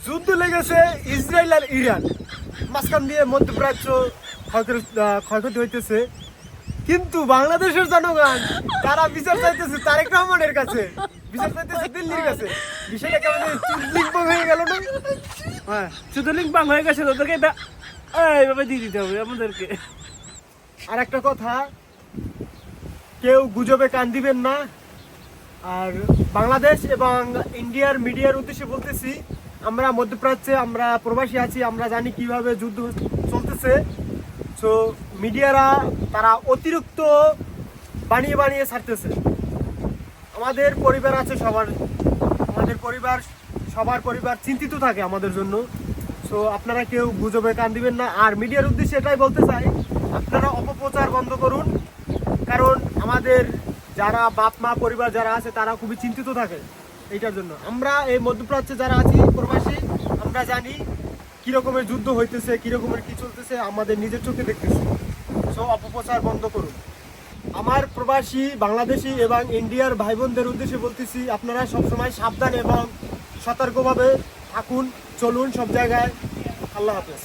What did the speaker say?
যুদ্ধ লেগেছে ইসরায়েল আর ইরান, মাঝখান দিয়ে মধ্যপ্রাচ্য ক্ষয়ক্ষতি হইতেছে, কিন্তু বাংলাদেশের জনগণ তারা বিচার চাইতেছে তারেক রহমানের কাছে, বিচার চাইতেছে দিল্লির কাছে। বিষয়টা কেমন চুদলিং বং হয়ে গেল না? হ্যাঁ, চুদলিং বাং হয়ে গেছে, তোকে এটা এইভাবে দিয়ে দিতে হবে আমাদেরকে। আর একটা কথা, কেউ গুজবে কান দিবেন না। আর বাংলাদেশ এবং ইন্ডিয়ার মিডিয়ার উদ্দেশ্যে বলতেছি, আমরা মধ্যপ্রাচ্যে আমরা প্রবাসী আছি, আমরা জানি কিভাবে যুদ্ধ চলতেছে। সো মিডিয়ারা তারা অতিরিক্ত বানিয়ে বানিয়ে ছাড়তেছে। আমাদের পরিবার আছে, সবার পরিবার চিন্তিত থাকে আমাদের জন্য। সো আপনারা কেউ গুজবে কান দিবেন না। আর মিডিয়ার উদ্দেশ্যে এটাই বলতে চাই, আপনারা অপপ্রচার বন্ধ করুন, কারণ আমাদের যারা বাপ মা পরিবার যারা আছে তারা খুবই চিন্তিত থাকে এইটার জন্য। আমরা এই মধ্যপ্রাচ্যে যারা আছি প্রবাসী, আমরা জানি কীরকমের যুদ্ধ হইতেছে, কীরকমের কী চলতেছে, আমাদের নিজের চোখে দেখতেছি। সো অপপ্রচার বন্ধ করুন। আমার প্রবাসী বাংলাদেশি এবং ইন্ডিয়ার ভাই বোনদের উদ্দেশ্যে বলতেছি, আপনারা সবসময় সাবধান এবং সতর্কভাবে থাকুন, চলুন সব জায়গায়। আল্লাহ হাফেজ।